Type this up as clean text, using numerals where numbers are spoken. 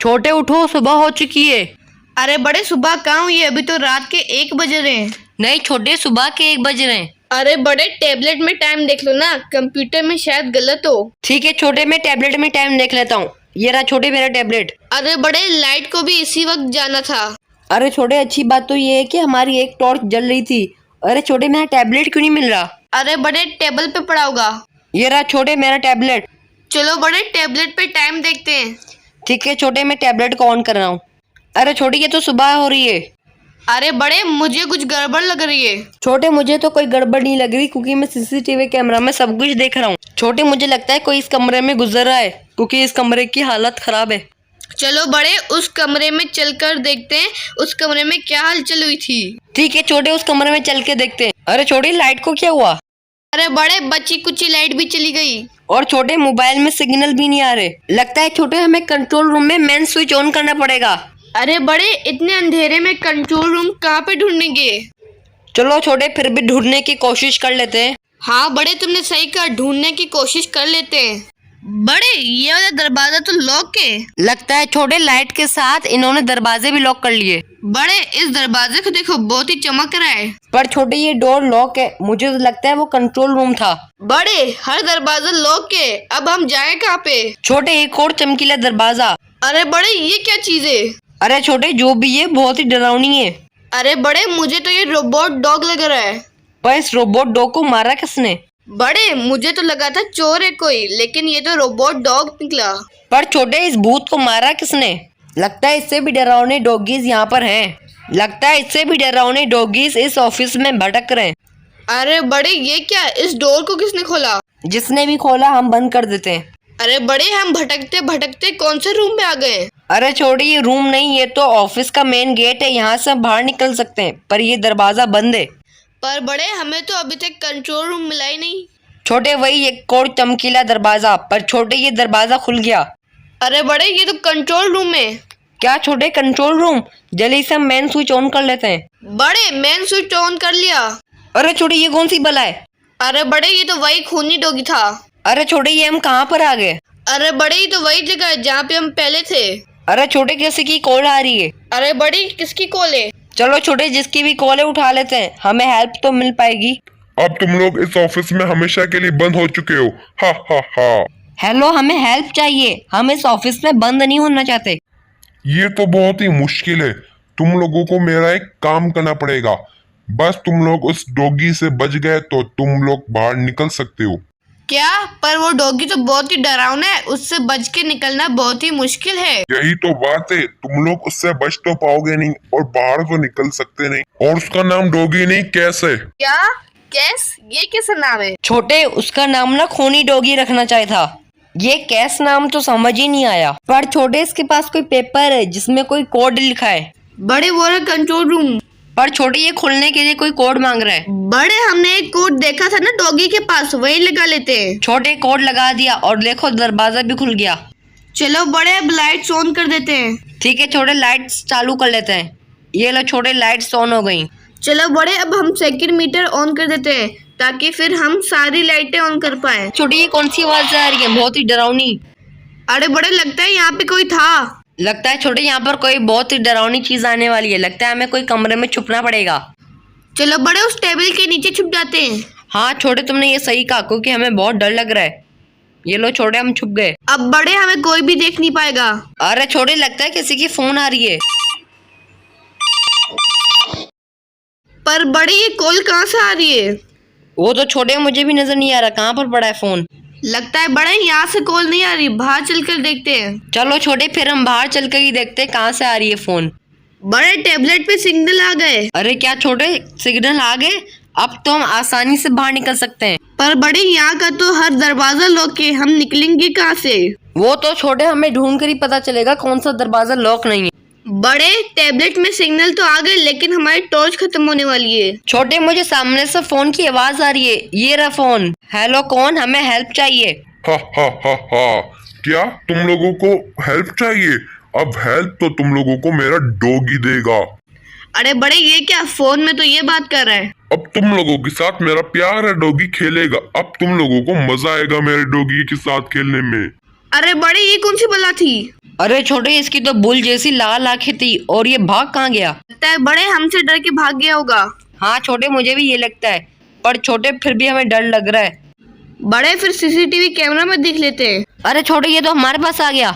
छोटे उठो, सुबह हो चुकी है। अरे बड़े सुबह कहाँ हुई है? अभी तो रात के 1 बज रहे हैं। नहीं छोटे, सुबह के 1 बज रहे हैं। अरे बड़े टैबलेट में टाइम देख लो ना, कंप्यूटर में शायद गलत हो। ठीक है छोटे, मैं टैबलेट में टाइम देख लेता हूँ। ये रहा छोटे मेरा टैबलेट। अरे बड़े लाइट को भी इसी वक्त जाना था। अरे छोटे, अच्छी बात तो ये है कि हमारी एक टॉर्च जल रही थी। अरे छोटे, मेरा टैबलेट क्यों नहीं मिल रहा? अरे बड़े टेबल पे पड़ा होगा। ये रहा छोटे मेरा टैबलेट। चलो बड़े टैबलेट पे टाइम देखते हैं। ठीक है छोटे, मैं टैबलेट को ऑन कर रहा हूँ। अरे छोटे, ये तो सुबह हो रही है। अरे बड़े मुझे कुछ गड़बड़ लग रही है। छोटे, मुझे तो कोई गड़बड़ नहीं लग रही क्योंकि मैं सीसीटीवी कैमरा में सब कुछ देख रहा हूँ। छोटे, मुझे लगता है कोई इस कमरे में गुजर रहा है क्योंकि इस कमरे की हालत खराब है। चलो बड़े उस कमरे में चलकर देखते हैं उस कमरे में क्या हलचल हुई थी। ठीक है छोटे, उस कमरे में चल के देखते हैं। अरे छोटे, लाइट को क्या हुआ? अरे बड़े बच्ची कुची लाइट भी चली गई। और छोटे, मोबाइल में सिग्नल भी नहीं आ रहे। लगता है छोटे हमें कंट्रोल रूम में मेन स्विच ऑन करना पड़ेगा। अरे बड़े इतने अंधेरे में कंट्रोल रूम कहाँ पे ढूंढेंगे? चलो छोटे, फिर भी ढूंढने की कोशिश कर लेते हैं। हाँ बड़े तुमने सही कहा, ढूंढने की कोशिश कर लेते हैं। बड़े ये वाला दरवाजा तो लॉक है। लगता है छोटे लाइट के साथ इन्होंने दरवाजे भी लॉक कर लिए। बड़े इस दरवाजे को देखो, बहुत ही चमक रहा है। पर छोटे, ये डोर लॉक है। मुझे तो लगता है वो कंट्रोल रूम था। बड़े हर दरवाजा लॉक है, अब हम जाए कहाँ पे? छोटे, एक और चमकीला दरवाजा। अरे बड़े ये क्या चीज है? अरे छोटे, जो भी ये बहुत ही डरावनी है। अरे बड़े मुझे तो ये रोबोट डॉग लग रहा है। पर इस रोबोट डॉग को मारा किसने? बड़े मुझे तो लगा था चोर है कोई, लेकिन ये तो रोबोट डॉग निकला। पर छोटे, इस भूत को मारा किसने? लगता है इससे भी डरावने डॉगीज यहाँ पर हैं। लगता है इससे भी डरावने डॉगीज इस ऑफिस में भटक रहे हैं। अरे बड़े ये क्या, इस डोर को किसने खोला? जिसने भी खोला, हम बंद कर देते हैं। अरे बड़े हम भटकते भटकते कौन से रूम में आ गए? अरे छोटे, ये रूम नहीं, ये तो ऑफिस का मेन गेट है। यहाँ से हम बाहर निकल सकते हैं, पर ये दरवाजा बंद है। पर बड़े हमें तो अभी तक कंट्रोल रूम मिला ही नहीं। छोटे, वही एक और चमकीला दरवाजा। पर छोटे, ये दरवाजा खुल गया। अरे बड़े ये तो कंट्रोल रूम है। क्या छोटे, कंट्रोल रूम? जल्दी से हम मेन स्विच ऑन कर लेते हैं। बड़े मेन स्विच ऑन कर लिया। अरे छोटे, ये कौन सी बला है? अरे बड़े ये तो वही खूनी डॉगी था। अरे छोटे, ये हम कहाँ पर आ गए? अरे बड़े ये तो वही जगह है जहाँ पे हम पहले थे। अरे छोटे, किसी की कॉल आ रही है। अरे बड़ी किसकी कॉल है? चलो छोटे, जिसकी भी कॉल है उठा लेते हैं, हमें हेल्प तो मिल पाएगी। अब तुम लोग इस ऑफिस में हमेशा के लिए बंद हो चुके हो। हा हा हा। हेलो, हमें हेल्प चाहिए। हम इस ऑफिस में बंद नहीं होना चाहते। ये तो बहुत ही मुश्किल है। तुम लोगों को मेरा एक काम करना पड़ेगा। बस तुम लोग उस डॉगी से बच गए तो तुम लोग बाहर निकल सकते हो। क्या? पर वो डॉगी तो बहुत ही डरावना है, उससे बच के निकलना बहुत ही मुश्किल है। यही तो बात है, तुम लोग उससे बच तो पाओगे नहीं और बाहर तो निकल सकते नहीं। और उसका नाम डॉगी नहीं, कैस है। क्या? कैस? ये कैसा नाम है? छोटे, उसका नाम ना खूनी डॉगी रखना चाहिए था। ये कैस नाम तो समझ ही नहीं आया। पर छोटे, इसके पास कोई पेपर है जिसमें कोई कोड लिखा है। बड़े वो रहा कंट्रोल रूम। पर छोटे, ये खोलने के लिए कोई कोड मांग रहा है। बड़े हमने एक कोड देखा था ना डॉगी के पास, वही लगा लेते हैं। छोटे, कोड लगा दिया और देखो दरवाजा भी खुल गया। चलो बड़े अब लाइट्स ऑन कर देते हैं। ठीक है छोटे, लाइट्स चालू कर लेते हैं। ये लो छोटे, लाइट्स ऑन हो गई। चलो बड़े अब हम सेकंड मीटर ऑन कर देते हैं ताकि फिर हम सारी लाइटें ऑन कर पाए। छोटे, ये कौन सी आवाज आ रही है? बहुत ही डरावनी। अरे बड़े लगता है यहाँ पे कोई था। लगता है छोटे, यहाँ पर कोई बहुत ही डरावनी चीज आने वाली है। लगता है हमें कोई कमरे में छुपना पड़ेगा। चलो बड़े उस टेबल के नीचे छुप जाते हैं। हाँ छोटे, तुमने ये सही कहा क्योंकि हमें बहुत डर लग रहा है। ये लो छोटे, हम छुप गए। अब बड़े हमें कोई भी देख नहीं पाएगा। अरे छोटे, लगता है किसी की फोन आ रही है। पर बड़े ये कॉल कहाँ से आ रही है? वो तो छोटे, मुझे भी नजर नहीं आ रहा कहाँ पर पड़ा है फोन। लगता है बड़े यहाँ से कॉल नहीं आ रही, बाहर चलकर देखते हैं। चलो छोटे, फिर हम बाहर चलकर ही देखते हैं कहाँ से आ रही है फोन। बड़े टेबलेट पे सिग्नल आ गए। अरे क्या छोटे, सिग्नल आ गए? अब तो हम आसानी से बाहर निकल सकते हैं। पर बड़े यहाँ का तो हर दरवाजा लॉक है, हम निकलेंगे कहाँ से? वो तो छोटे, हमें ढूंढ कर ही पता चलेगा कौन सा दरवाजा लॉक नहीं है। बड़े टेबलेट में सिग्नल तो आ गए, लेकिन हमारी टॉर्च खत्म होने वाली है। छोटे, मुझे सामने से फोन की आवाज आ रही है। ये रहा फोन। हेलो, कौन? हमें हेल्प चाहिए। हा हा हा हा। क्या तुम लोगों को हेल्प चाहिए? अब हेल्प तो तुम लोगों को मेरा डॉगी देगा। अरे बड़े ये क्या, फोन में तो ये बात कर रहा है। अब तुम लोगों के साथ मेरा प्यारा डॉगी खेलेगा। अब तुम लोगों को मजा आएगा मेरे डॉगी के साथ खेलने में। अरे बड़े, ये कौन सी बला थी? अरे छोटे, इसकी तो बुल जैसी लाल आंखें थी और ये भाग कहाँ गया? लगता है बड़े हमसे डर के भाग गया होगा। हाँ छोटे, मुझे भी ये लगता है, पर छोटे फिर भी हमें डर लग रहा है। बड़े, फिर सीसीटीवी कैमरा में देख लेते हैं। अरे छोटे, ये तो हमारे पास आ गया।